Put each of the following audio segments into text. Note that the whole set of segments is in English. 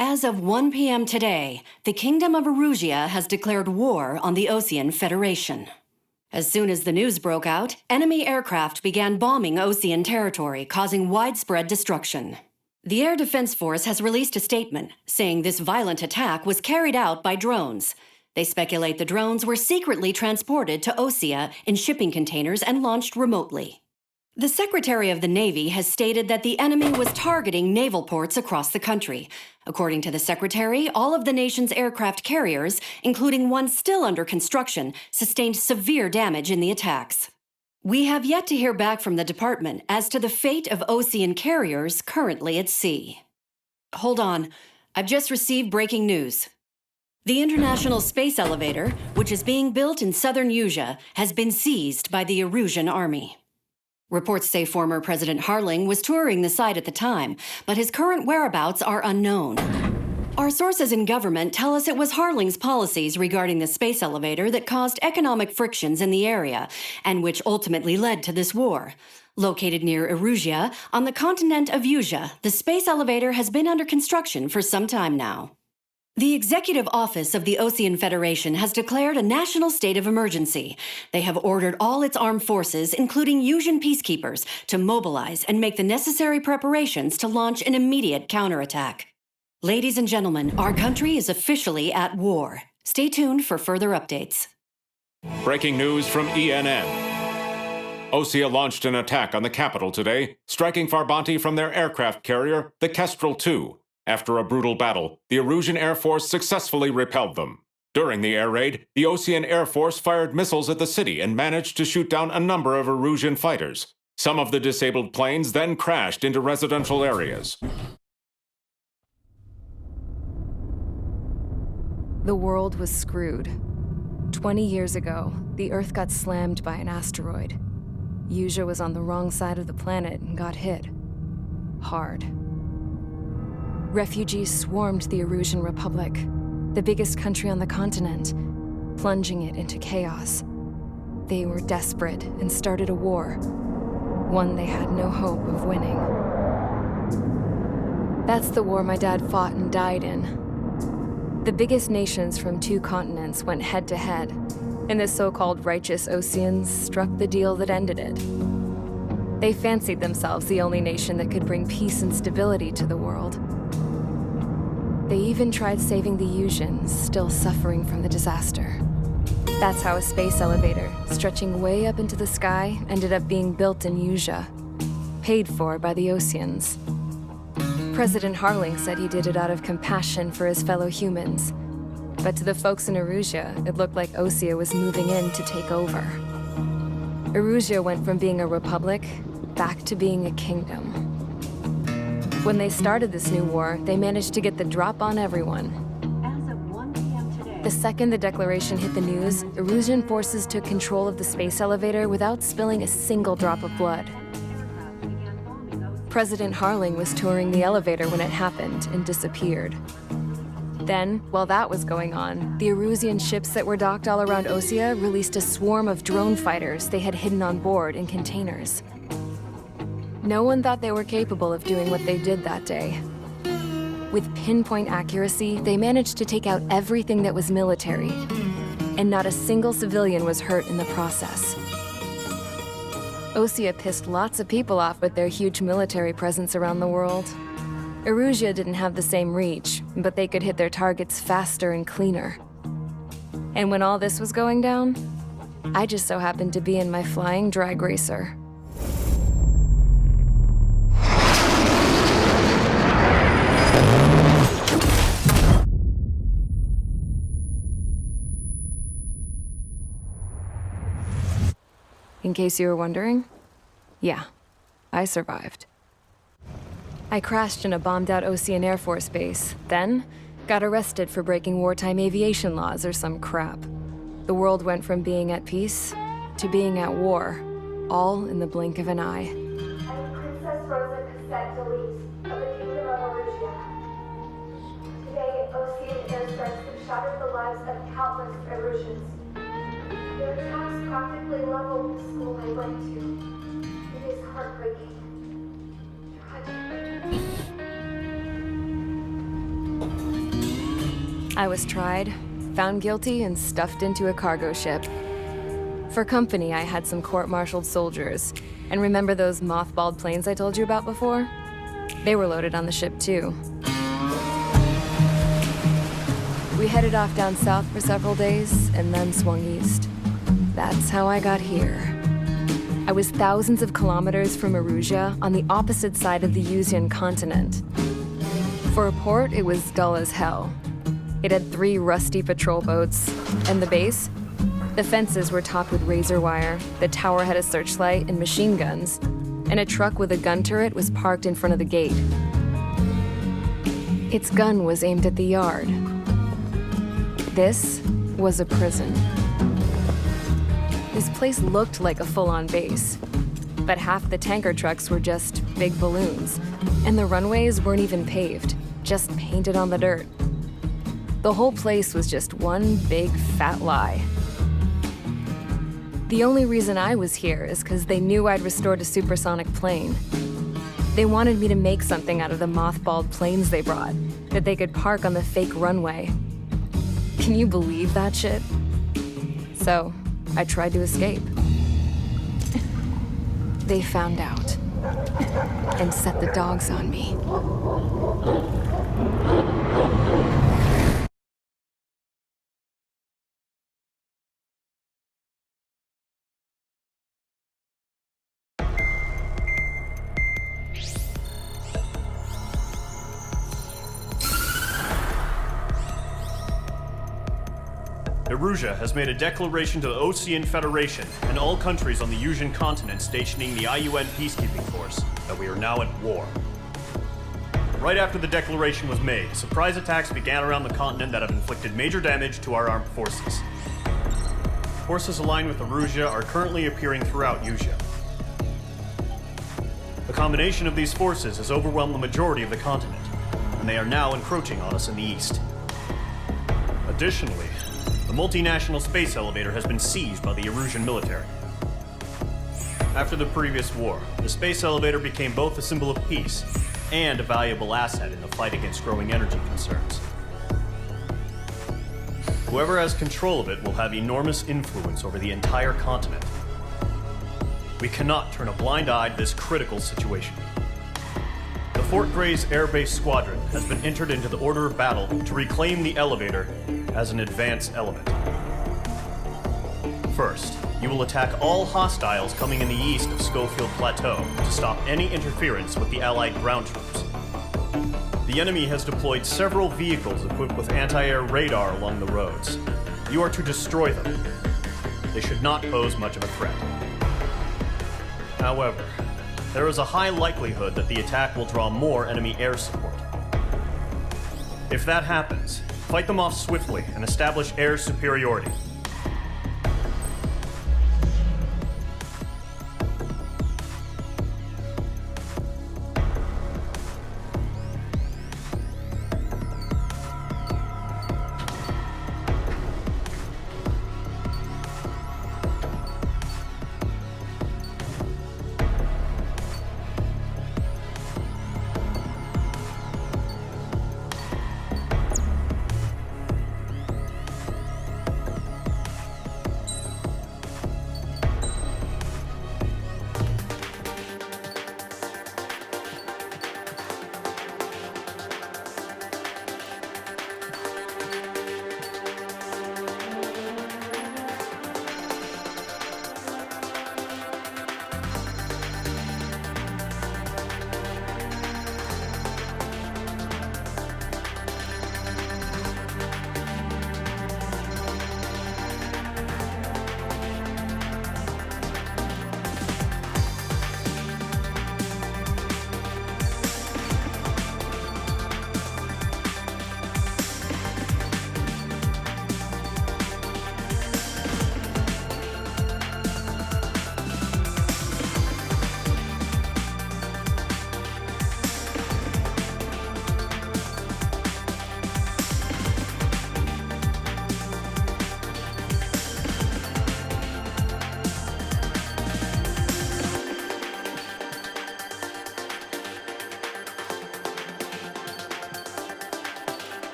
As of 1 p.m. today, the Kingdom of Erusia has declared war on the Ocean Federation. As soon as the news broke out, enemy aircraft began bombing Ocean territory, causing widespread destruction. The Air Defense Force has released a statement saying this violent attack was carried out by drones. They speculate the drones were secretly transported to Osea in shipping containers and launched remotely. The Secretary of the Navy has stated that the enemy was targeting naval ports across the country. According to the Secretary, all of the nation's aircraft carriers, including one still under construction, sustained severe damage in the attacks. We have yet to hear back from the department as to the fate of Ocean carriers currently at sea. Hold on, I've just received breaking news. The International Space Elevator, which is being built in southern Erusia, has been seized by the Erusian army. Reports say former President Harling was touring the site at the time, but his current whereabouts are unknown. Our sources in government tell us it was Harling's policies regarding the space elevator that caused economic frictions in the area, and which ultimately led to this war. Located near Erusia, on the continent of Erusia, the space elevator has been under construction for some time now. The Executive Office of the Ocean Federation has declared a national state of emergency. They have ordered all its armed forces, including Erusian peacekeepers, to mobilize and make the necessary preparations to launch an immediate counterattack. Ladies and gentlemen, our country is officially at war. Stay tuned for further updates. Breaking news from ENN. Osea launched an attack on the capital today, striking Farbanti from their aircraft carrier, the Kestrel II. After a brutal battle, the Erusian Air Force successfully repelled them. During the air raid, the Ocean Air Force fired missiles at the city and managed to shoot down a number of Erusian fighters. Some of the disabled planes then crashed into residential areas. The world was screwed. 20 years ago, the Earth got slammed by an asteroid. Erusia was on the wrong side of the planet and got hit. Hard. Refugees swarmed the Erusian Republic, the biggest country on the continent, plunging it into chaos. They were desperate and started a war, one they had no hope of winning. That's the war my dad fought and died in. The biggest nations from 2 continents went head-to-head, and the so-called righteous Oceans struck the deal that ended it. They fancied themselves the only nation that could bring peace and stability to the world. They even tried saving the Erusians, still suffering from the disaster. That's how a space elevator, stretching way up into the sky, ended up being built in Erusia, paid for by the Oceans. President Harling said he did it out of compassion for his fellow humans. But to the folks in Erusia, it looked like Osea was moving in to take over. Erusia went from being a republic back to being a kingdom. When they started this new war, they managed to get the drop on everyone. As of 1 p.m. today, The second the declaration hit the news, Erusian forces took control of the space elevator without spilling a single drop of blood. President Harling was touring the elevator when it happened and disappeared. Then, while that was going on, the Erusian ships that were docked all around Osea released a swarm of drone fighters they had hidden on board in containers. No one thought they were capable of doing what they did that day. With pinpoint accuracy, they managed to take out everything that was military, and not a single civilian was hurt in the process. Osea pissed lots of people off with their huge military presence around the world. Erusia didn't have the same reach, but they could hit their targets faster and cleaner. And when all this was going down, I just so happened to be in my flying drag racer. In case you were wondering, yeah, I survived. I crashed in a bombed-out Ocean Air Force base, then got arrested for breaking wartime aviation laws or some crap. The world went from being at peace to being at war, all in the blink of an eye. I'm Princess Rosa Cassette-Delise of the Kingdom of Erusia. Today, Ocean airstrikes have shattered the lives of countless Erusians. Their attacks practically leveled the school I went to. It is heartbreaking. Tragic. I was tried, found guilty, and stuffed into a cargo ship. For company, I had some court-martialed soldiers. And remember those mothballed planes I told you about before? They were loaded on the ship, too. We headed off down south for several days, and then swung east. That's how I got here. I was thousands of kilometers from Erusia, on the opposite side of the Yuzian continent. For a port, it was dull as hell. It had 3 rusty patrol boats, and the base? The fences were topped with razor wire, the tower had a searchlight and machine guns, and a truck with a gun turret was parked in front of the gate. Its gun was aimed at the yard. This was a prison. This place looked like a full-on base, but half the tanker trucks were just big balloons, and the runways weren't even paved, just painted on the dirt. The whole place was just one big fat lie. The only reason I was here is because they knew I'd restored a supersonic plane. They wanted me to make something out of the mothballed planes they brought, that they could park on the fake runway. Can you believe that shit? So, I tried to escape. They found out and set the dogs on me. Erusia has made a declaration to the Ocean Federation and all countries on the Yuzian continent stationing the IUN peacekeeping force that we are now at war. Right after the declaration was made, surprise attacks began around the continent that have inflicted major damage to our armed forces. Forces aligned with Erusia are currently appearing throughout Yusia. The combination of these forces has overwhelmed the majority of the continent, and they are now encroaching on us in the east. Additionally, the multinational space elevator has been seized by the Erusian military. After the previous war, the space elevator became both a symbol of peace and a valuable asset in the fight against growing energy concerns. Whoever has control of it will have enormous influence over the entire continent. We cannot turn a blind eye to this critical situation. The Fort Gray's Air Base Squadron has been entered into the order of battle to reclaim the elevator as an advance element. First, you will attack all hostiles coming in the east of Schofield Plateau to stop any interference with the Allied ground troops. The enemy has deployed several vehicles equipped with anti-air radar along the roads. You are to destroy them. They should not pose much of a threat. However, there is a high likelihood that the attack will draw more enemy air support. If that happens, fight them off swiftly and establish air superiority.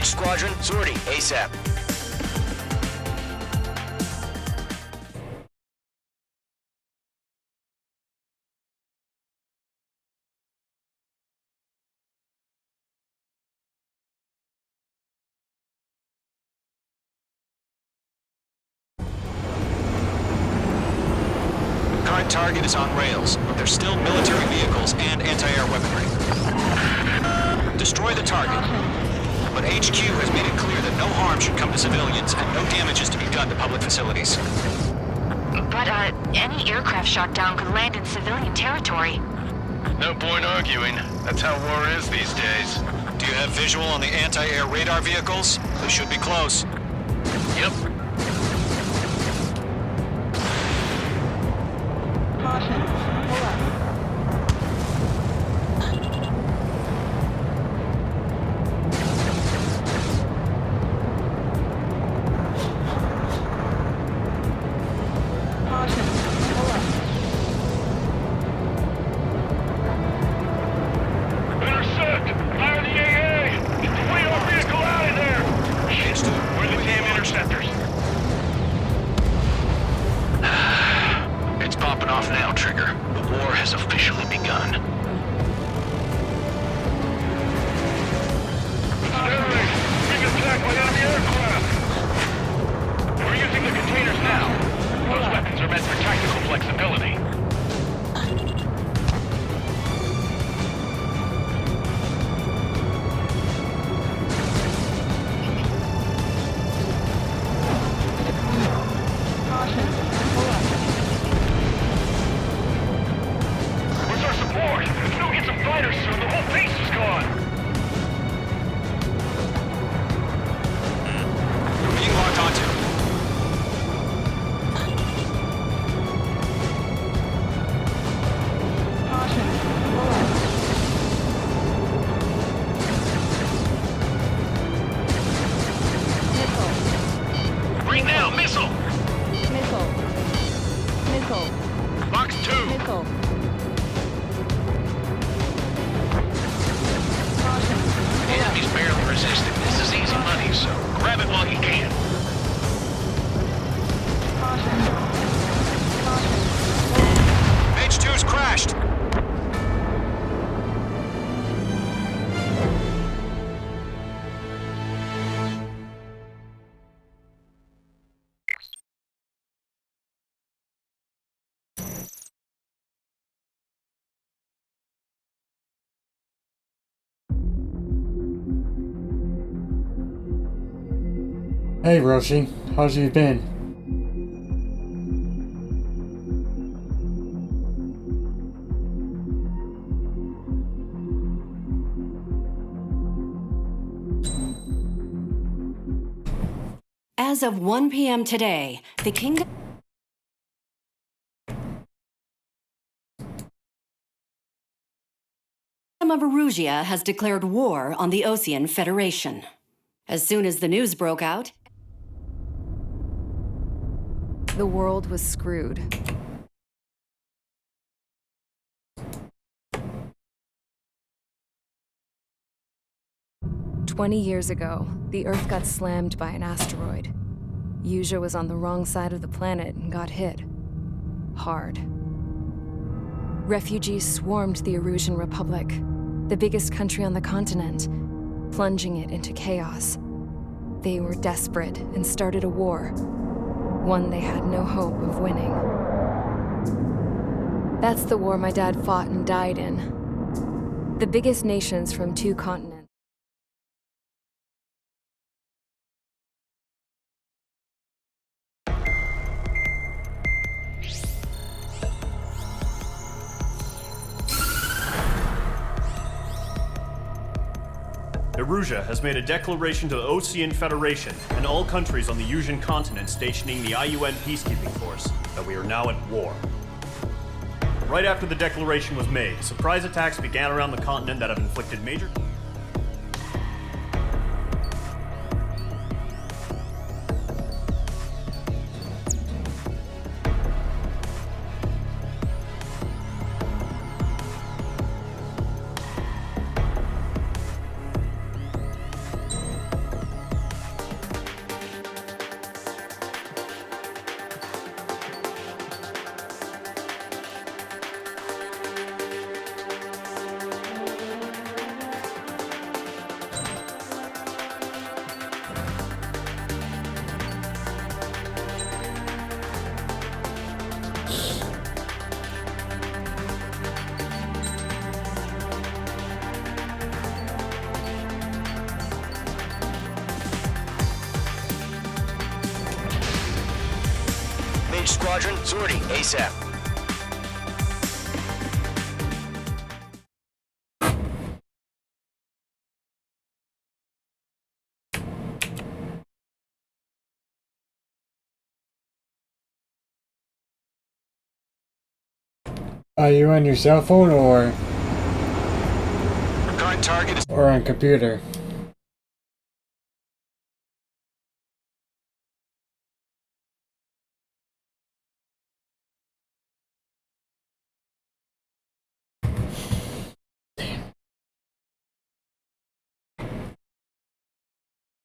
Engage squadron. Sortie, ASAP. Current target is on rails, but there's still military vehicles and anti-air weaponry. Destroy the target. But HQ has made it clear that no harm should come to civilians and no damage is to be done to public facilities. But, any aircraft shot down could land in civilian territory. No point arguing. That's how war is these days. Do you have visual on the anti-air radar vehicles? They should be close. Yep. Intercept! Fire the AA! Get the radar vehicle out of there! Shit, where are the damn interceptors? It's popping off now, Trigger. The war has officially begun. Sterling! Being attacked by enemy aircraft! We're using the containers now. Those weapons are meant for tactical flexibility. Where's our support? If we don't get some fighters soon, the whole base is gone! We're being locked onto. Bring now, missile! Missile. Box 2! Missile. The enemy's barely resisting. This is easy money, so grab it while you can. H2's crashed! Hey Roshi, how's you been? As of 1 p.m. today, the kingdom of Erusia has declared war on the Ocean Federation. As soon as the news broke out, The world was screwed. "20 years ago, the Earth got slammed by an asteroid. Yuja was on the wrong side of the planet and got hit. Hard. Refugees swarmed the Erusian Republic, the biggest country on the continent, plunging it into chaos. They were desperate and started a war, one they had no hope of winning. That's the war my dad fought and died in. The biggest nations from 2 continents. Erusia has made a declaration to the Ocean Federation and all countries on the Yusian continent stationing the IUN peacekeeping force that we are now at war. Right after the declaration was made, surprise attacks began around the continent that have inflicted major... squadron. Sortie, ASAP. Are you on your cell phone or Current target is... on computer?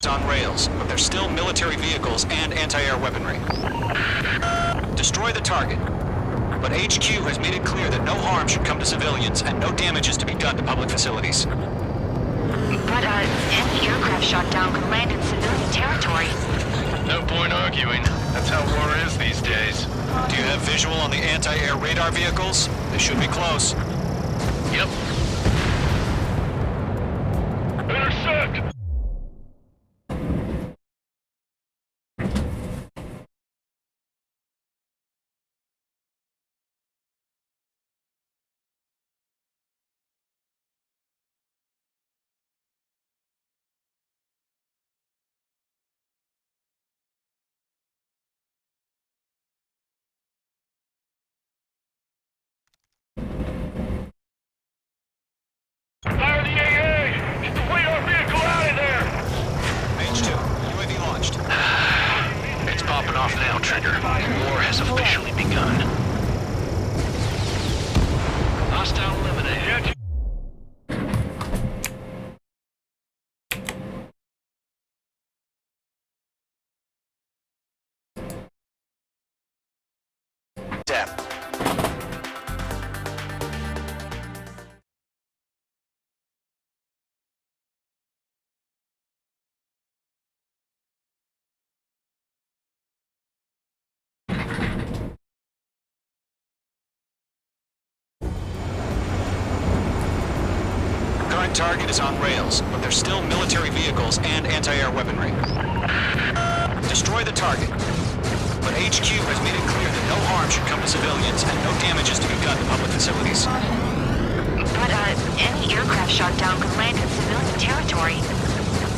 on rails, but there's still military vehicles and anti-air weaponry. Destroy the target. But HQ has made it clear that no harm should come to civilians and no damage is to be done to public facilities. But, any aircraft shot down could land in civilian territory. No point arguing. That's how war is these days. Do you have visual on the anti-air radar vehicles? They should be close. Yep. Intercept! Fire the AA! Get the radar vehicle out of there! H2, UAV launched. It's popping off now, Trigger. War has officially begun. Hostile eliminated. Step. Current target is on rails, but there's still military vehicles and anti-air weaponry. Destroy the target. But HQ has made it clear that no harm should come to civilians and no damage is to be done to public facilities. But, any aircraft shot down could land in civilian territory.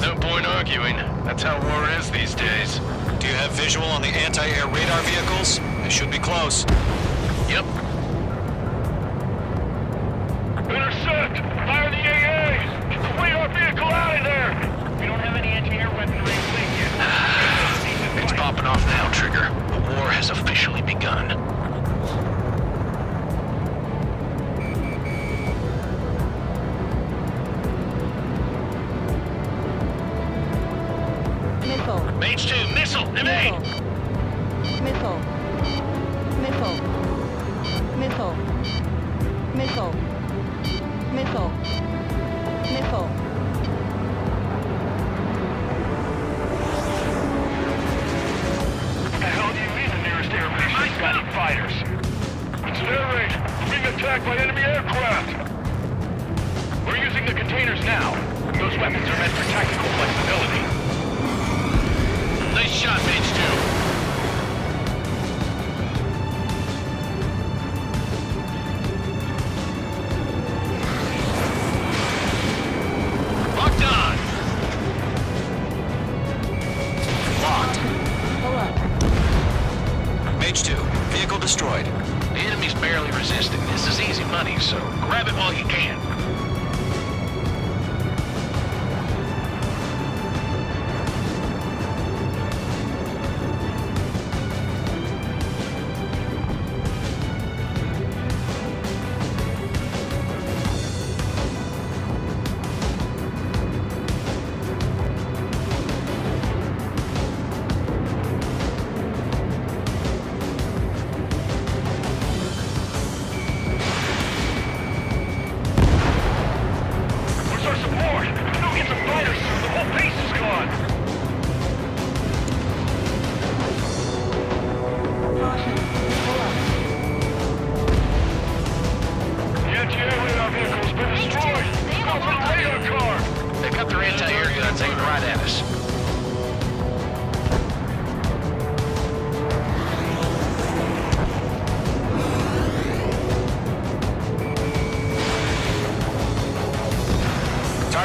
No point arguing. That's how war is these days. Do you have visual on the anti-air radar vehicles? They should be close. Yep. Intercept! Fire the AAs! Get the radar vehicle out of there! We don't have any anti-air weaponry yet. It's popping off now, Trigger. The war has officially begun. Missile. Mage 2, missile! Evade! Missile. Missile. Missile. Missile. Missile. Missile. What the hell do you mean the nearest air base has got any fighters? It's an air raid. We're being attacked by enemy aircraft. We're using the containers now. Those weapons are meant for tactical flexibility. Nice shot, Mage 2. Locked on! Locked. Pull up. Mage 2, vehicle destroyed. The enemy's barely resisting. This is easy money, so grab it while you can.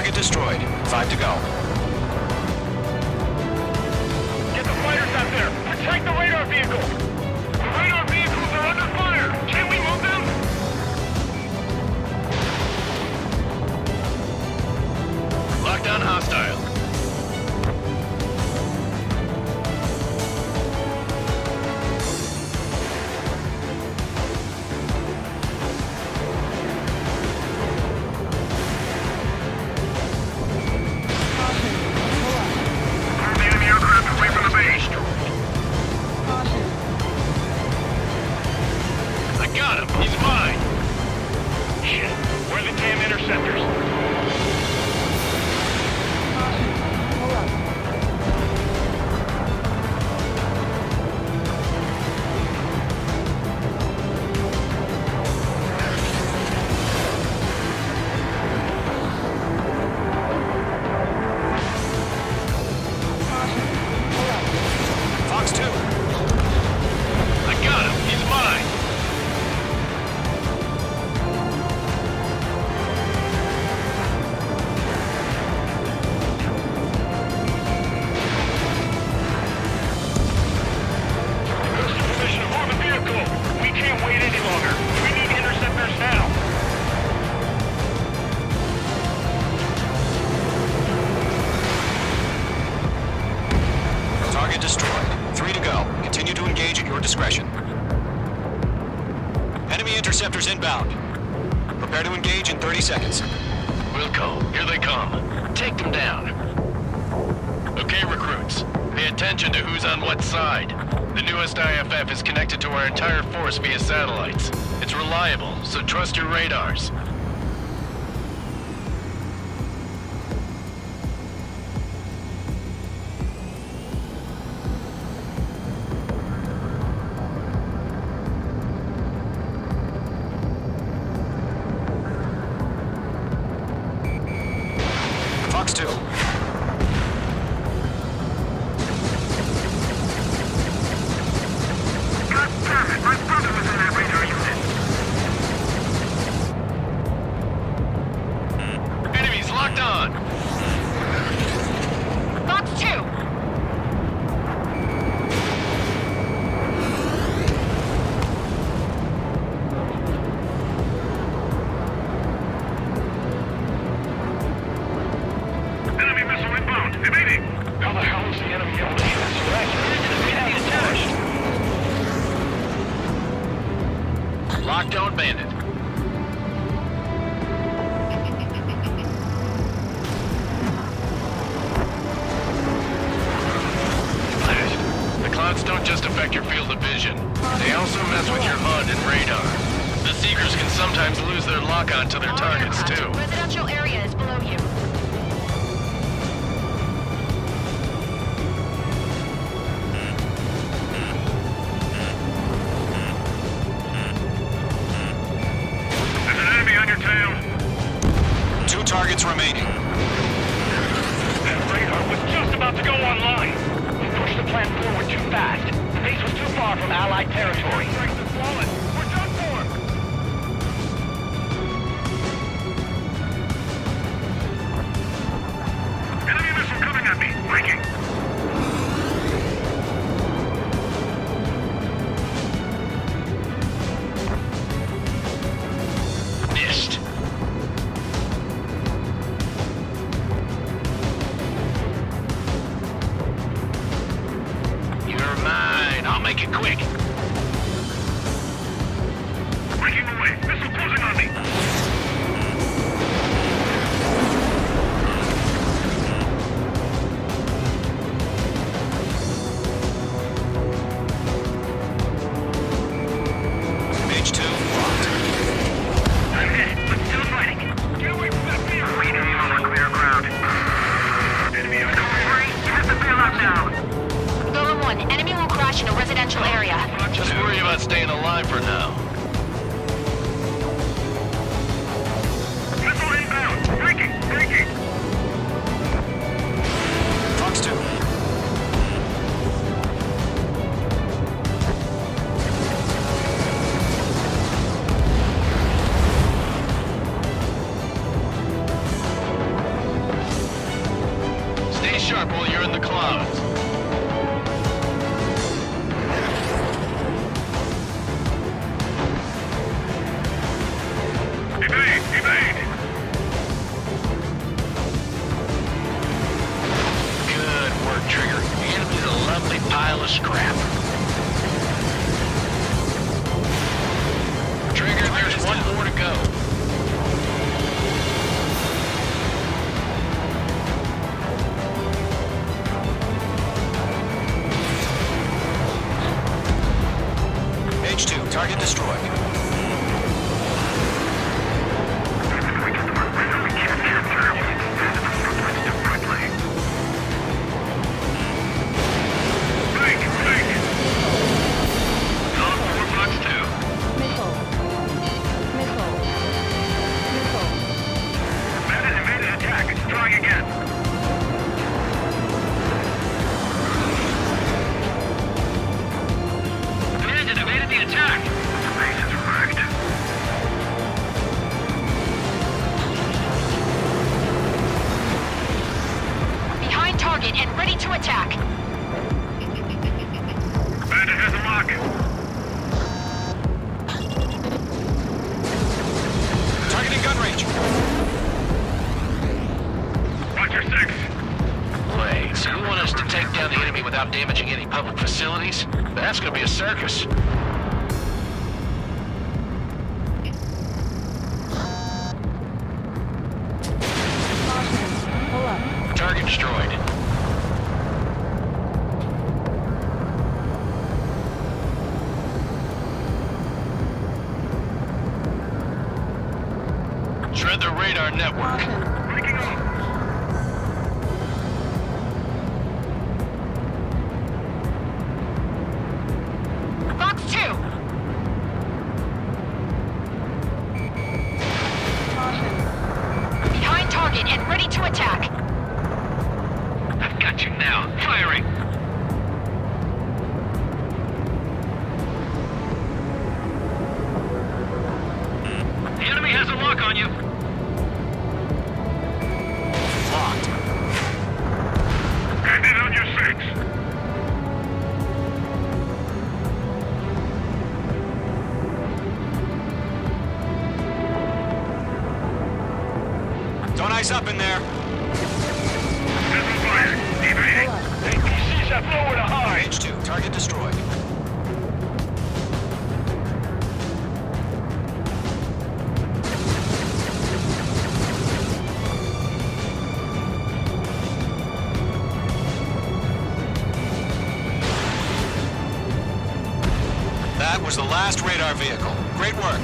Target destroyed. 5 to go. Get the fighters out there! Protect the radar vehicle! The radar vehicles are under fire! Can we move them? Lockdown hostile. Move the enemy aircraft away from the base. I got him. He's mine. Shit. Where are the damn interceptors? Fox 2. I got him. He's mine. Request permission to move the vehicle. We can't wait any longer. We need interceptors now. Target destroyed. 3 to go. Continue to engage at your discretion. Enemy interceptors inbound. Prepare to engage in 30 seconds. Wilco, here they come. Take them down. Okay, recruits. Pay attention to who's on what side. The newest IFF is connected to our entire force via satellites. It's reliable, so trust your radars. Fox 2. God damn it! My brother was in that radar unit. Enemies locked on! Fox 2! Enemy missile inbound. Evading. How the hell is the enemy able to hit us? Lockdown bandit. The clouds don't just affect your field of vision. They also mess with your HUD and radar. The Seekers can sometimes lose their lock-on to their All targets, aircraft. too. Residential area is below you. There's an enemy on your tail. 2 targets remaining. That radar was just about to go online. We pushed the plan forward too fast. The base was too far from Allied territory. We're done for. Enemy missile coming at me. Breaking. Missed. You're mine. I'll make it quick. while you're in the clouds. Evade! Evade! Good work, Trigger. The enemy's a lovely pile of scrap. Trigger, there's one more to go. H2, target destroyed. target and ready to attack. Bandit has a lock. Targeting gun range. Watch your six. Wait, so you want us to take down the enemy without damaging any public facilities? That's gonna be a circus. Pull up. Target destroyed. Shred the radar network. Breaking off. Fox 2! Behind target and ready to attack. I've got you now. Firing. The enemy has a lock on you. Locked. Bandit on your six. Don't ice up in there. Missile fired. Evading. APCs have nowhere to hide. H2, target destroyed. That was the last radar vehicle. Great work.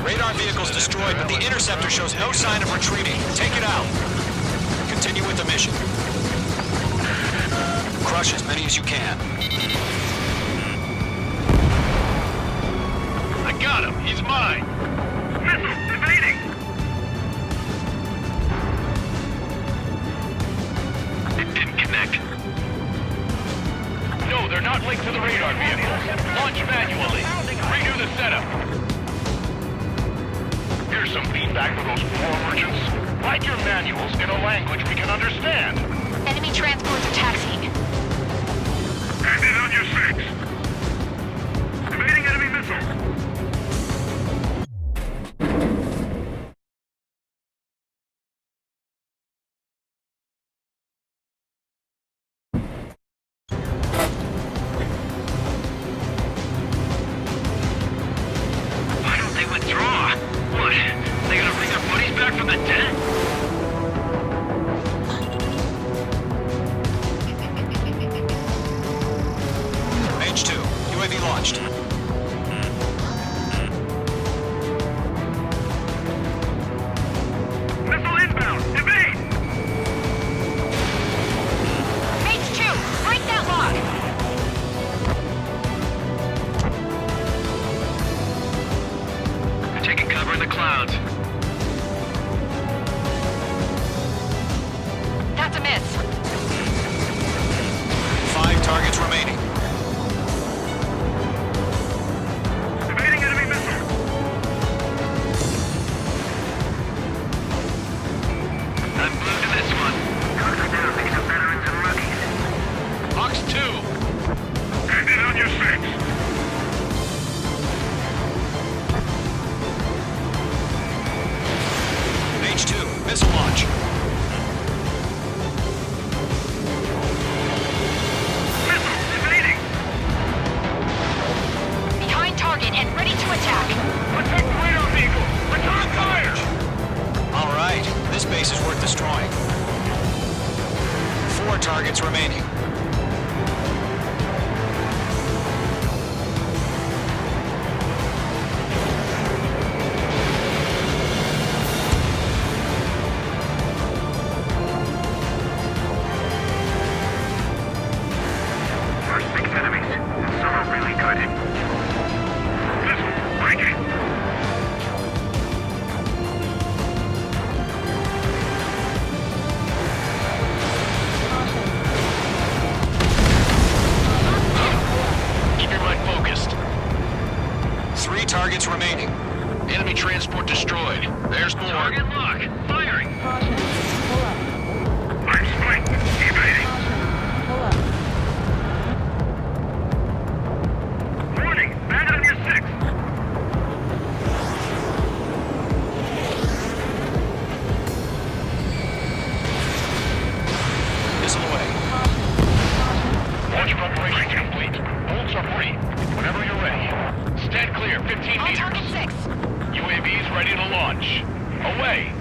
Radar vehicle's destroyed, but the interceptor shows no sign of retreating. Take it out. Continue with the mission. Crush as many as you can. I got him. He's mine. Missile evading. It didn't connect. No, they're not linked to the radar vehicles. Launch manually. Redo the setup. Here's some feedback for those war merchants. Write your manuals in a language we can understand. Enemy transports are taxiing. Bandit on your six. Evading enemy missile. Why don't they withdraw? What? They gonna bring their buddies back from the dead? H2, UAV launched. Missile inbound. Evade. H2, break that lock! They're taking cover in the clouds. That's a miss. 5 targets remaining. Evading enemy missile. I'm blue to this one. transport destroyed. There's more. Target lock. Firing. Caution. Pull up. I'm spiked. Evading. Caution. Pull up. Warning. Bandit on your 6. Missile away. Launch preparation complete. Bolts are free. Whenever you're ready. Stand clear. 15 On meters. target 6. UAVs ready to launch. Away.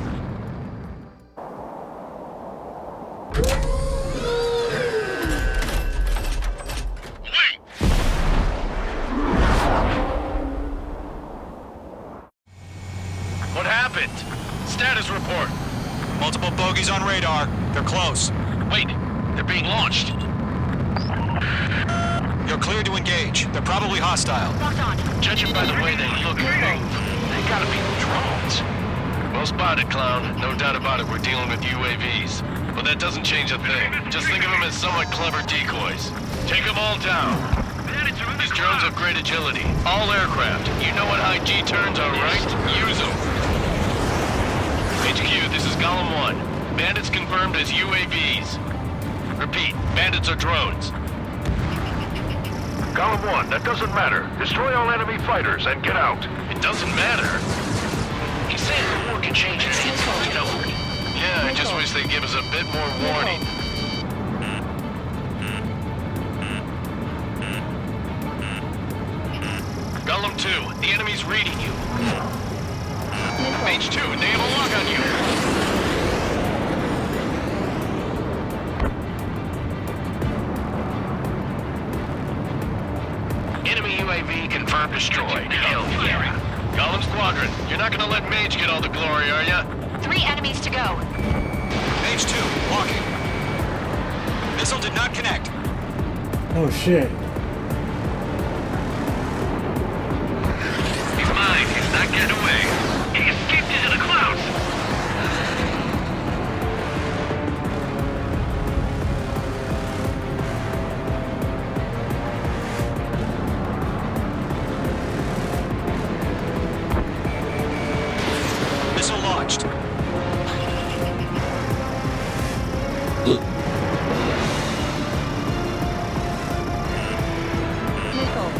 Wait. What happened? Status report. Multiple bogies on radar. They're close. Wait, they're being launched. You're cleared to engage. They're probably hostile. Locked on. Judging by the way they look and move, they gotta be drones. Well spotted, clown. No doubt about it, we're dealing with UAVs. But that doesn't change a thing. Just think of them as somewhat clever decoys. Take them all down. These drones have great agility. All aircraft. You know what high G turns are, right? Use them. HQ, this is Golem 1. Bandits confirmed as UAVs. Repeat, bandits are drones. Golem 1, that doesn't matter. Destroy all enemy fighters and get out. It doesn't matter. He's saying the war can change its hands, you know. Yeah, I just wish they'd give us a bit more warning. Golem 2, the enemy's reading you. Mage 2, they have a lock on you. Enemy UAV confirmed destroyed. Hell yeah. Golem Squadron, you're not gonna let Mage get all the glory, are ya? 3 enemies to go. Mage 2, walking. Missile did not connect. Oh shit. He's mine. He's not getting away. He escaped into the clouds. Missile launched. Missile.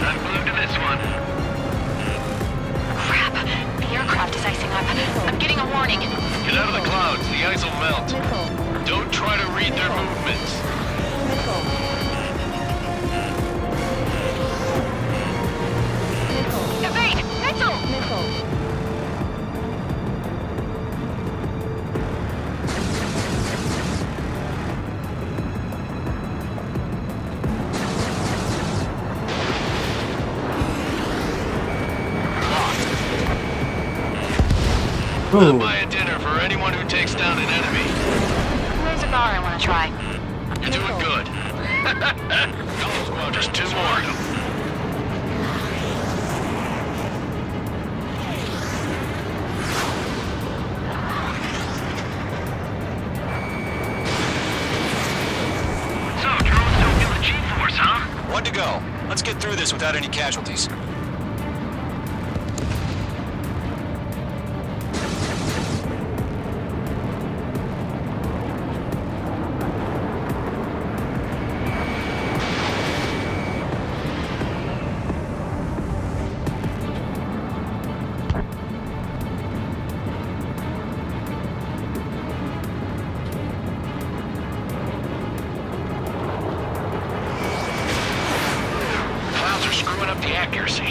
Not glued to this one. Crap. The aircraft is icing up. I'm getting a warning. Get out of the clouds, the ice will melt. Missile. Don't try to read their movements. Missile. Missile. Evade! Missile! Missile. I'll buy a dinner for anyone who takes down an enemy. There's a bar I want to try. You're doing good. Golem Squad, just 2 more. So, drones don't feel the G-force, huh? 1 to go. Let's get through this without any casualties. Clouds are screwing up the accuracy.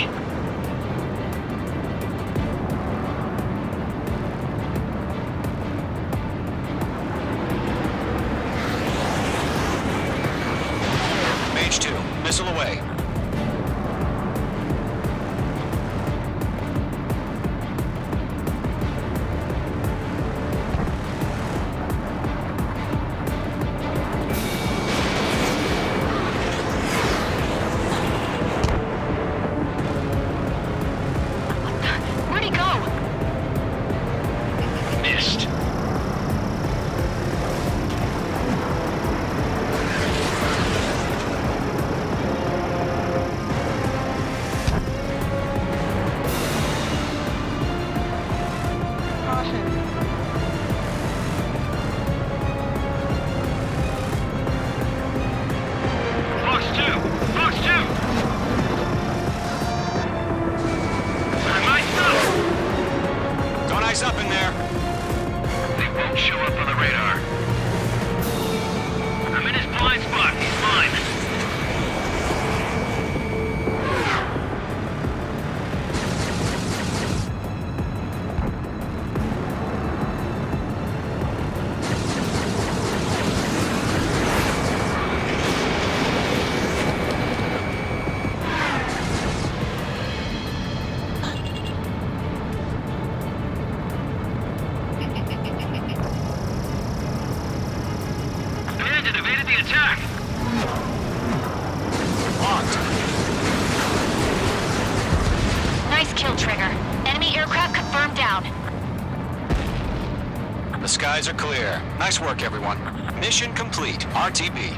skies are clear. Nice work, everyone. Mission complete. RTB.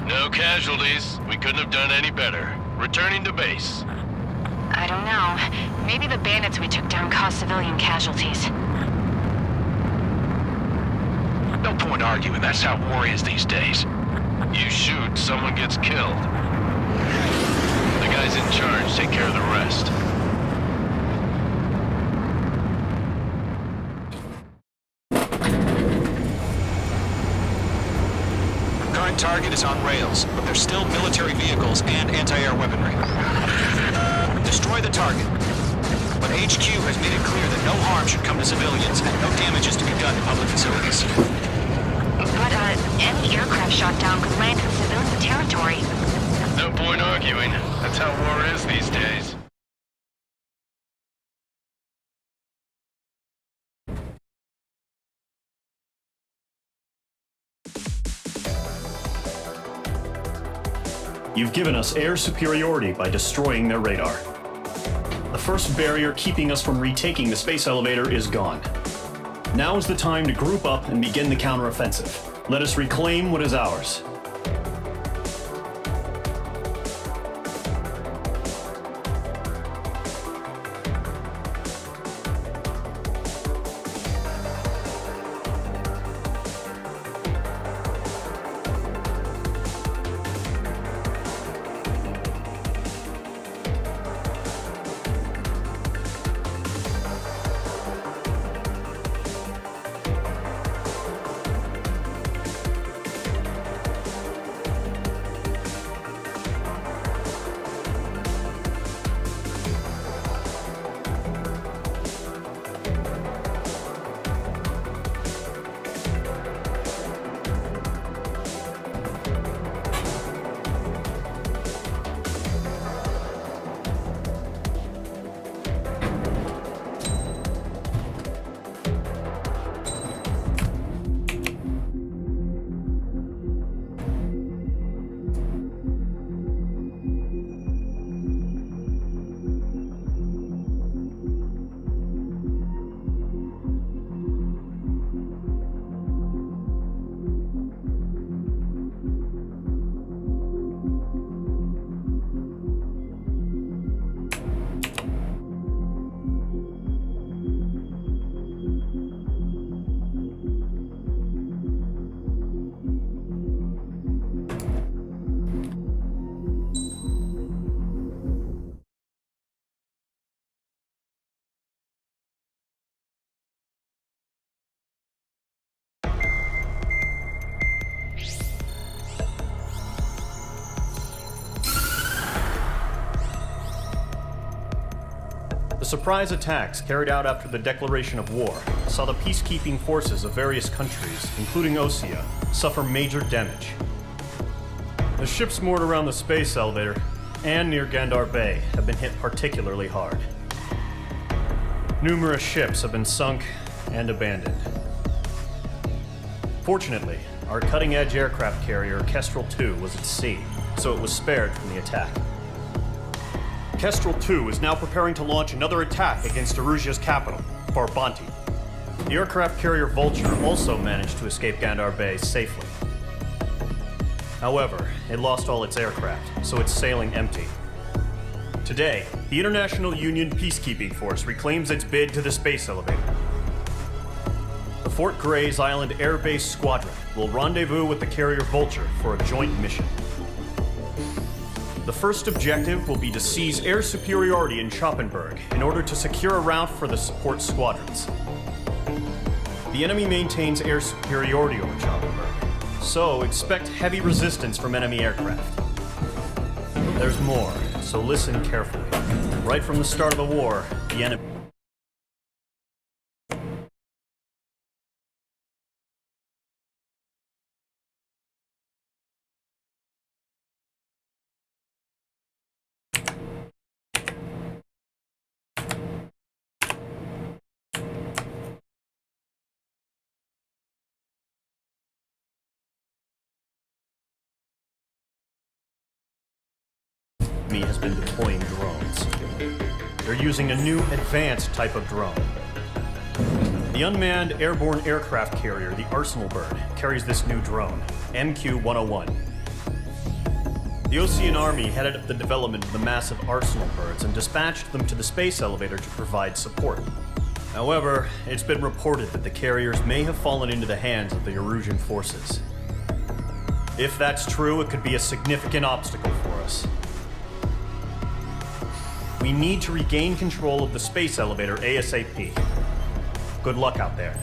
No casualties. We couldn't have done any better. Returning to base. I don't know. Maybe the bandits we took down caused civilian casualties. No point arguing. That's how war is these days. You shoot, someone gets killed. The guys in charge take care of the rest. Current target is on rails, but there's still military vehicles and anti-air weaponry. Destroy the target. But HQ has made it clear that no harm should come to civilians and no damage is to be done to public facilities. But, any aircraft shot down could land in civilian territory. No point arguing. That's how war is these days. You've given us air superiority by destroying their radar. The first barrier keeping us from retaking the space elevator is gone. Now is the time to group up and begin the counteroffensive. Let us reclaim what is ours. The surprise attacks carried out after the declaration of war saw the peacekeeping forces of various countries, including Osea, suffer major damage. The ships moored around the space elevator and near Gandar Bay have been hit particularly hard. Numerous ships have been sunk and abandoned. Fortunately, our cutting-edge aircraft carrier Kestrel 2 was at sea, so it was spared from the attack. Kestrel 2 is now preparing to launch another attack against Erusia's capital, Farbanti. The aircraft carrier Vulture also managed to escape Gandar Bay safely. However, it lost all its aircraft, so it's sailing empty. Today, the International Union Peacekeeping Force reclaims its bid to the space elevator. The Fort Gray's Island Air Base Squadron will rendezvous with the carrier Vulture for a joint mission. The first objective will be to seize air superiority in Schoppenberg in order to secure a route for the support squadrons. The enemy maintains air superiority over Schoppenberg, so expect heavy resistance from enemy aircraft. There's more, so listen carefully. Right from the start of the war, the enemy... has been deploying drones. They're using a new advanced type of drone. The unmanned airborne aircraft carrier, the Arsenal Bird, carries this new drone, MQ-101. The Osean Army headed up the development of the massive Arsenal Birds and dispatched them to the space elevator to provide support. However, it's been reported that the carriers may have fallen into the hands of the Erusian forces. If that's true, it could be a significant obstacle for us. We need to regain control of the space elevator ASAP. Good luck out there.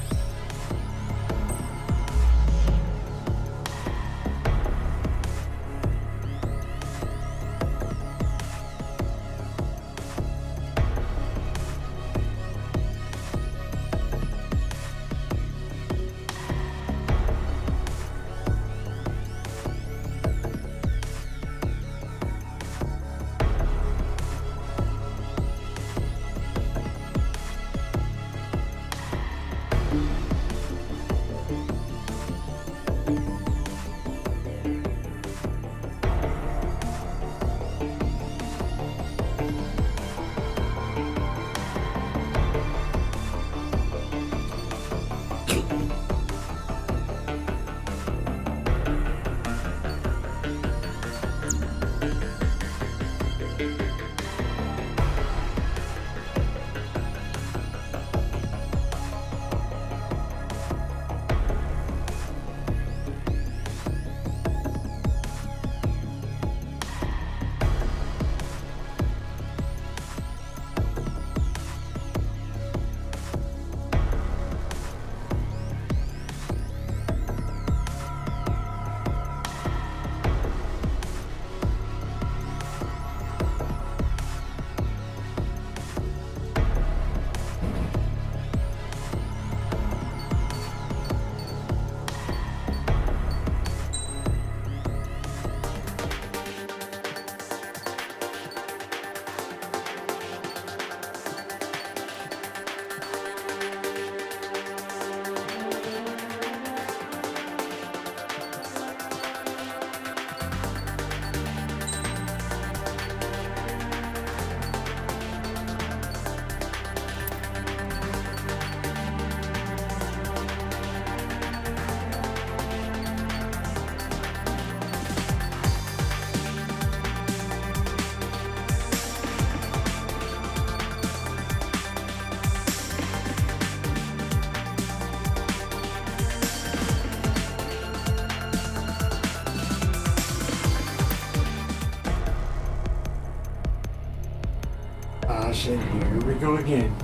Ah, shit, here we go again.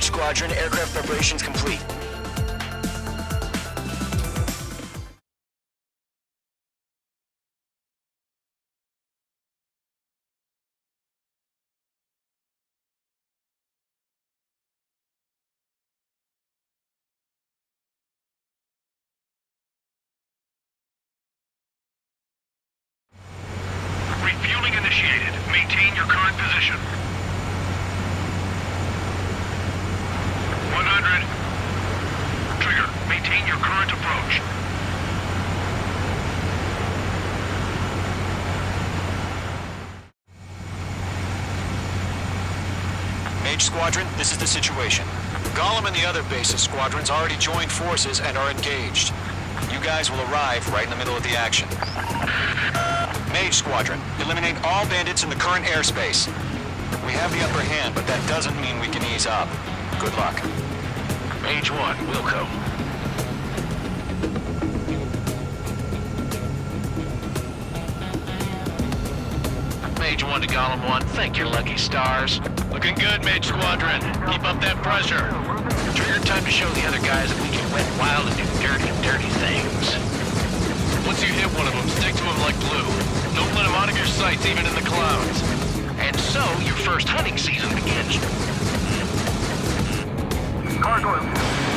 Squadron, aircraft preparations complete. Refueling initiated. Maintain your current position. 100. Trigger, maintain your current approach. Mage Squadron, this is the situation. Gollum and the other bases squadrons already joined forces and are engaged. You guys will arrive right in the middle of the action. Mage Squadron, eliminate all bandits in the current airspace. We have the upper hand, but that doesn't mean we can ease up. Good luck. Mage 1, Wilco. Mage 1 to Golem 1. Thank your lucky stars. Looking good, Mage Squadron. Keep up that pressure. Trigger time to show the other guys that we can wet wild and do dirty things. Once you hit one of them, stick to him like glue. Don't let him out of your sights, even in the clouds. And so, your first hunting season begins. Gargoyle,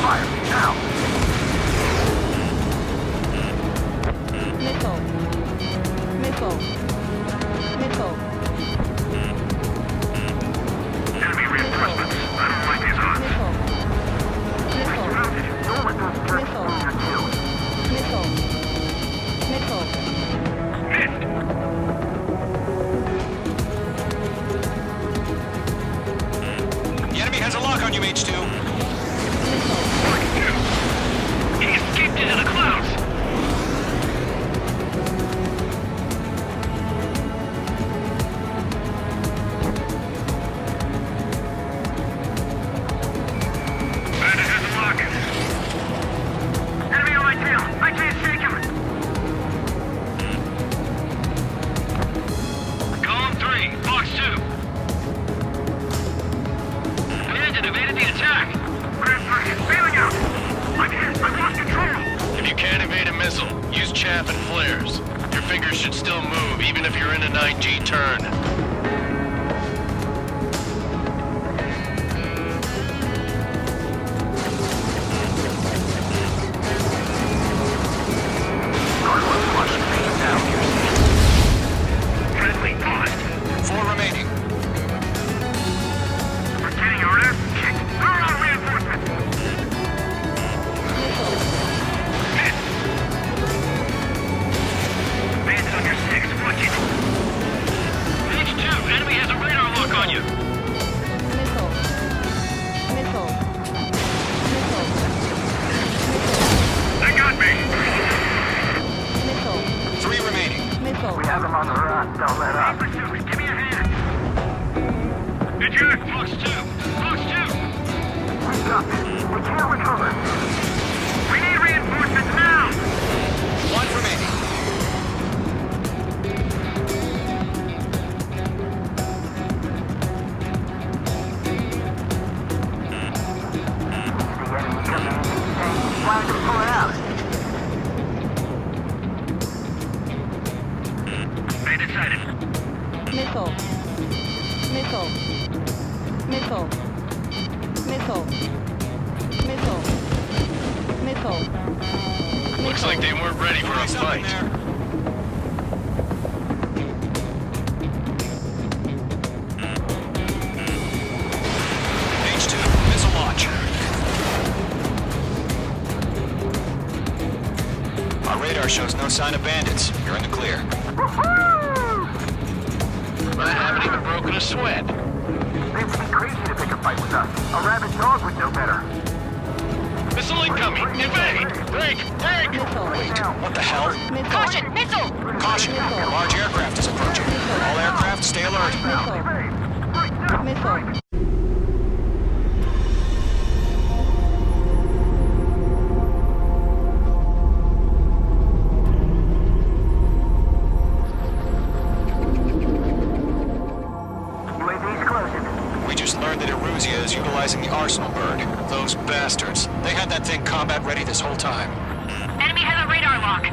fire, now! Missile. Missile. Missile. Enemy reinforcements. I don't like these odds. Missile. Missile. Don't let those jerks Missile. lose your kills. Missile. Missile. Missed! The enemy has a lock on you, H2. He escaped into the clouds! Bandit has a lock. Enemy on my tail. I can't shake him. Column 3, box 2. Bandit evaded the attack. Grand 3 is bailing out. I've lost control. If you can't evade a missile, use chaff and flares. Your fingers should still move, even if you're in a 9G turn. Friendly paused. 4 remaining. We're getting our ass kicked. Throw out reinforcements. Hit. Bandit on your 6. Watch it. H2, enemy has a radar lock on you. Missile. Missile. Missile. They got me. Missile. 3 remaining. Missile. We have them on the run. Don't let up. Pursuit, give me a hand. Eject, Fox 2. Fox 2. We got this. We can't recover. We need reinforcements now. 1 remaining. The enemy coming in. Trying to pull it out. Bandit sighted. Missile. Missile. Missile. Missile. Missile. Missile. Looks like they weren't ready for a Something fight. there. H2, missile launch. Our radar shows no sign of bandits. You're in the clear. I haven't even broken a sweat. They'd be crazy to pick a fight with us. A rabid dog would know better. Missile incoming! Evade! Break! Break! Missile. What the hell? Missile. Caution! Missile! Caution! Large aircraft is approaching. All aircraft, stay alert. Missile. Missile. UAV's closing. We just learned that Eruzia is utilizing the Arsenal bird. Those bastards. They had that thing combat ready this whole time. Enemy has a radar lock.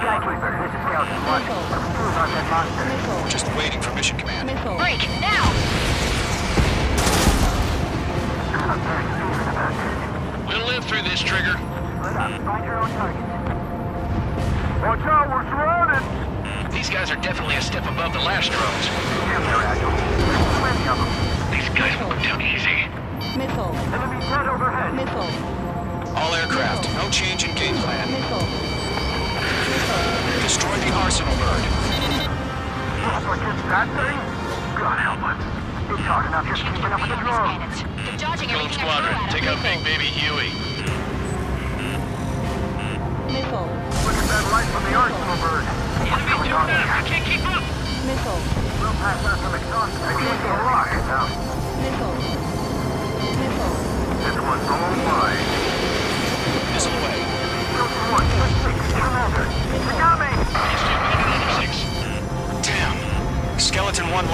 Skykeeper, this is Scout 1. Move on that monster. Missile. Just waiting for mission command. Missile. Break, now! We'll live through this, Trigger. Split up. Find your own target. Watch out, we're surrounded! These guys are definitely a step above the last drones. Damn, they're agile. There's plenty of them. These guys won't go down easy. Missile. Enemy dead overhead. Missile. All aircraft, no change in game plan. Missile. Missile. Destroy the Arsenal bird. What gets that thing? God help us. It's hard enough just keeping up with the drones. They're dodging Golem everything I Squadron, throw at take them. out Big Baby Huey. Missile. Look at that light from the Arsenal bird. What's going on here? I can't keep up! Missile. We'll pass out some exhaust. I can't get a lock. Missile. Missile. This one's all mine. Missile away. Delta 1, 6, Commander. You got me! H2, we need another 6. Damn. Skeleton 1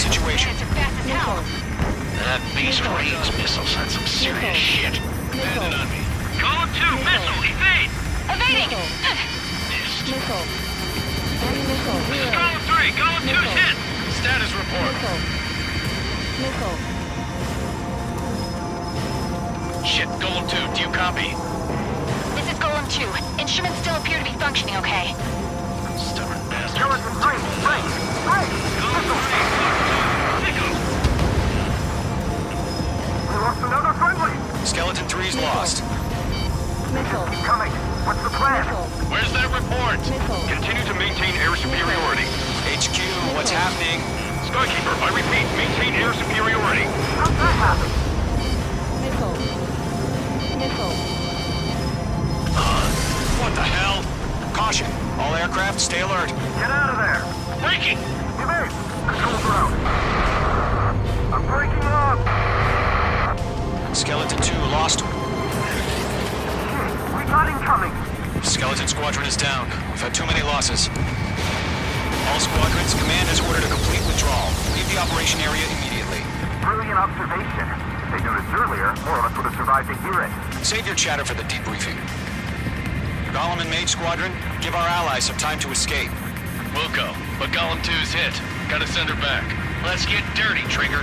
situation. Minutes are fast as hell. That beast range missiles had some serious shit. Landed on me. Column 2, missile, evade! Evading! Missed. Missile. Anti-missile. This is Hero. column 3, column 2's hit! Status report. Missile. Missile. Shit, Golem 2, do you copy? This is Golem 2. Instruments still appear to be functioning okay. Stubborn bastard. Skeleton 3, break! Break! Column 3, Nico! We lost another friendly! Skeleton 3's lost. Missile. Coming! What's the plan? Missile. Where's that report? Missile. Continue to maintain air superiority. HQ, what's happening? Skykeeper, I repeat, maintain air superiority. How's that happen? Missile. Missile. What the hell? Caution, all aircraft stay alert. Get out of there! Breaking! Evade! Controls are out. I'm breaking up! Skeleton 2 lost. We got incoming! Skeleton Squadron is down. We've had too many losses. All squadrons, command has ordered a complete withdrawal. Leave the operation area immediately. Brilliant observation. If they noticed earlier, more of us would have survived to hear it. Save your chatter for the debriefing. Golem and Mage Squadron, give our allies some time to escape. We'll go, but Golem 2's hit. Gotta send her back. Let's get dirty, Trigger.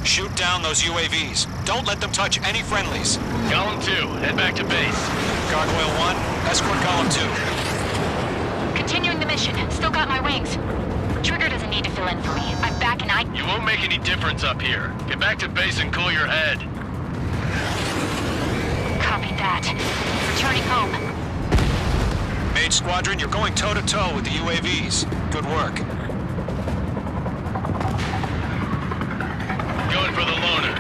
Shoot down those UAVs. Don't let them touch any friendlies. Golem 2, head back to base. Gargoyle 1, escort Golem 2. Continuing the mission. Still got my wings. Trigger doesn't need to fill in for me. I'm back and I... You won't make any difference up here. Get back to base and cool your head. Copy that. Returning home. Mage Squadron, you're going toe-to-toe with the UAVs. Good work. Going for the loner.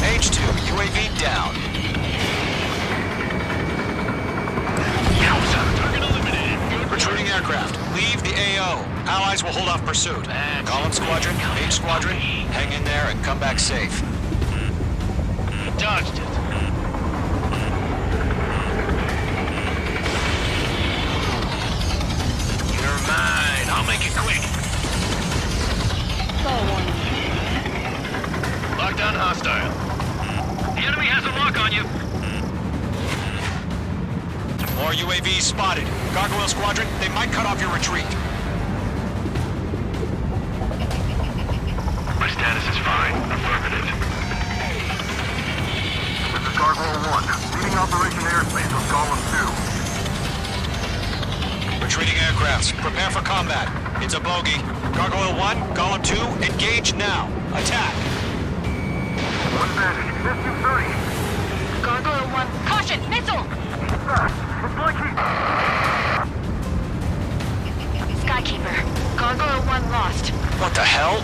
Mage 2, UAV down. Target eliminated. Good. Retreating aircraft, leave the AO. Allies will hold off pursuit. Golem Squadron, Mage Squadron, hang in there and come back safe. Dodged it. You're mine. I'll make it quick. Saw one. Lockdown hostile. The enemy has a lock on you. More UAVs spotted. Gargoyle Squadron, they might cut off your retreat. My status is fine. Affirmative. This is Gargoyle 1. Leading Operation Airspace with Golem 2. Retreating aircrafts, prepare for combat. It's a bogey. Gargoyle 1, Golem 2, engage now. Attack. One vantage. SU-30. Gargoyle 1. Caution! Missile! It's like he... Skykeeper. Gargoyle 1 lost. What the hell?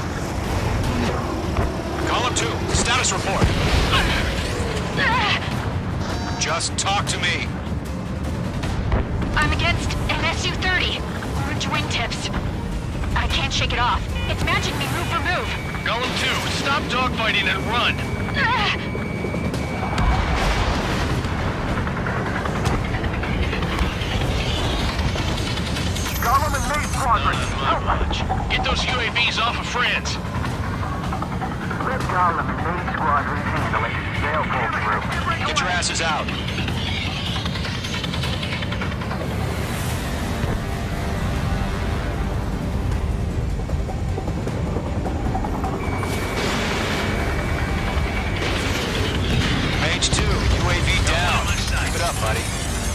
Golem 2, status report. Just talk to me. I'm against an SU-30. Orange wingtips. I can't shake it off. It's matching me move for move. Golem 2, stop dogfighting and run. Golem and Mage Squadron. Not much. Get those UAVs off of France. Let Golem and Mage Squadron handle it. They'll pull through. Get your asses out. Mage 2, UAV down. Keep it up, buddy.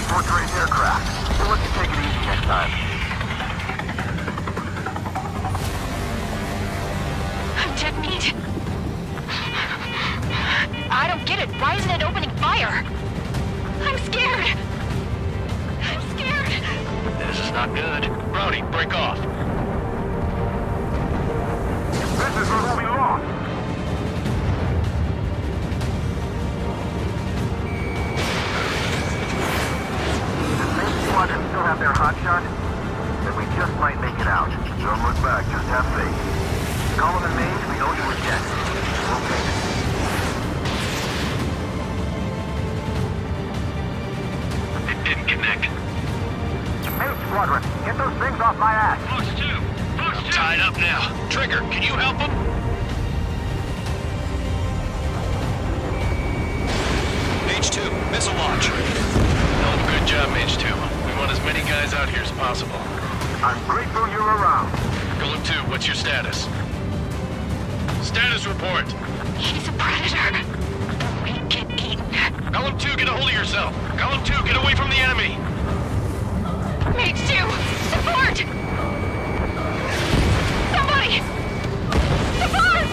Fourth-rate aircraft. We'll let you take it easy next time. I'm dead meat. I don't get it. Why isn't it opening fire? I'm scared. I'm scared. This is not good. Brownie, break off. This is where we'll be lost. Does Mage Squadron still have their hotshot? Then we just might make it out. Don't look back, just have faith. Golem and Mage, we owe you a debt. We'll pay it. It didn't connect. Squadron. Get those things off my ass. Fox 2! Fox 2! Tied up now. Trigger, can you help him? H2, missile launch. Hell of a good job, H2. We want as many guys out here as possible. I'm grateful you're around. Golem 2, what's your status? Status report. He's a predator. We get eaten. Golem 2, get a hold of yourself. Golem 2, get away from the enemy. Mage 2, support! Somebody! Support!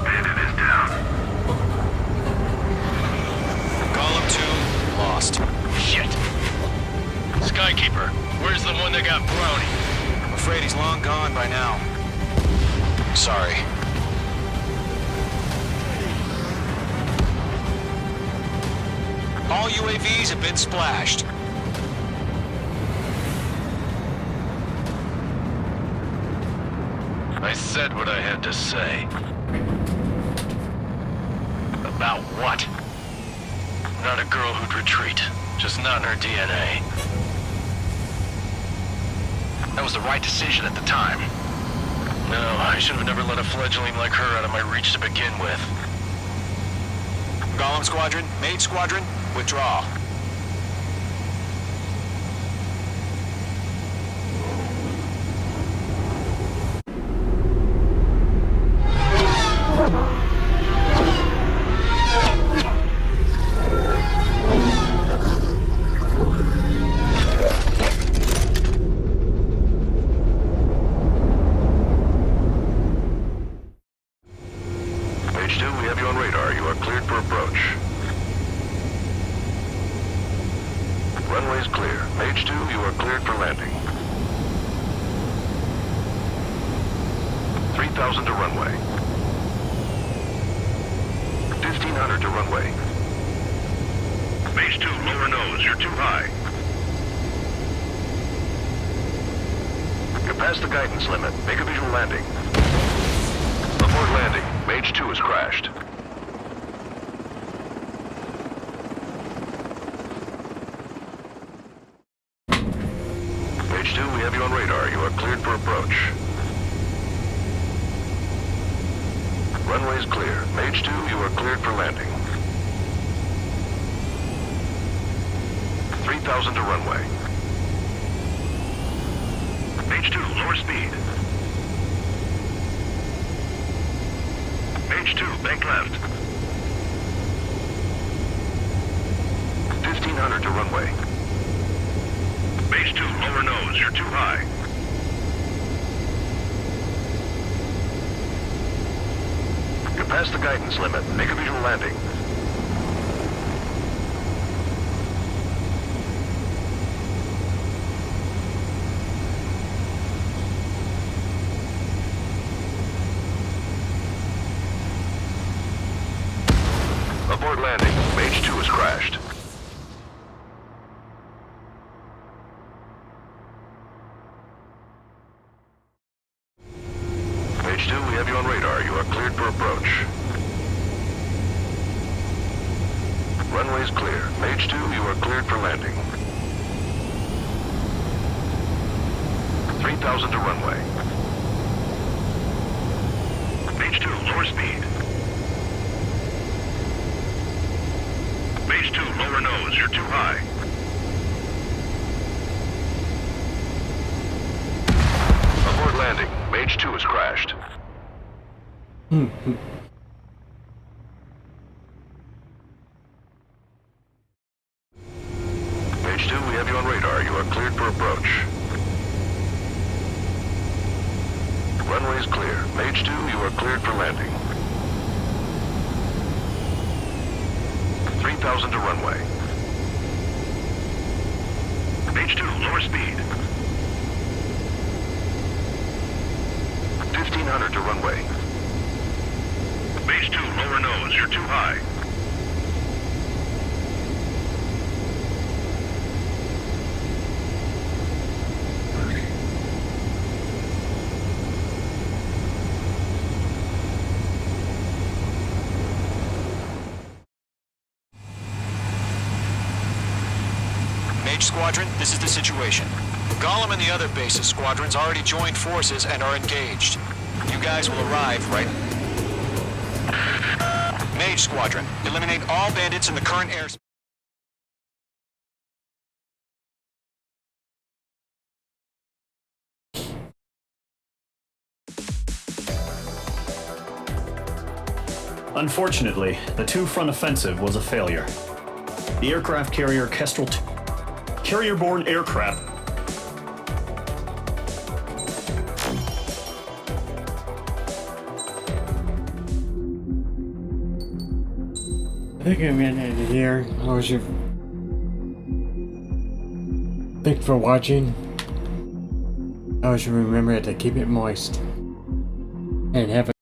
Bandit is down. Golem 2, lost. Shit. Skykeeper, where's the one that got Brownie? I'm afraid he's long gone by now. Sorry. All UAVs have been splashed. I said what I had to say. About what? Not a girl who'd retreat. Just not in her DNA. That was the right decision at the time. No, I should have never let a fledgling like her out of my reach to begin with. Golem Squadron, Mage Squadron, withdraw. H2, we have you on radar. You are cleared for approach. Runway is clear. H2, you are cleared for landing. 3,000 to runway. 1,500 to runway. H2, lower nose. You're too high. You're past the guidance limit. Make a visual landing. Abort landing. Mage 2 has crashed. Mage 2, we have you on radar. You are cleared for approach. Runway is clear. Mage 2, you are cleared for landing. 3,000 to runway. Mage 2, lower speed. Mage 2, bank left. 1,500 to runway. Mage 2, lower nose. You're too high. You're past the guidance limit. Make a visual landing. Abort landing. Mage 2 has crashed. Mage 2, we have you on radar. You are cleared for approach. Runway is clear. Mage 2, you are cleared for landing. 3,000 to runway. Mage 2, lower speed. Mage 2, lower nose. You're too high. Abort landing. Mage 2 has crashed. Mage 2, we have you on radar. You are cleared for approach. Runway is clear. Mage 2, you are cleared for landing. 3,000 to runway. Mage 2, lower speed. 1,500 to runway. Mage 2, lower nose. You're too high. Squadron, this is the situation. Gollum and the other bases squadrons already joined forces and are engaged. You guys will arrive right... Mage Squadron, eliminate all bandits in the current airspace. Unfortunately, the two-front offensive was a failure. The aircraft carrier Kestrel 2, carrier-borne aircraft, I think I'm gonna end it here. Thanks for watching. Always remember to keep it moist. And have a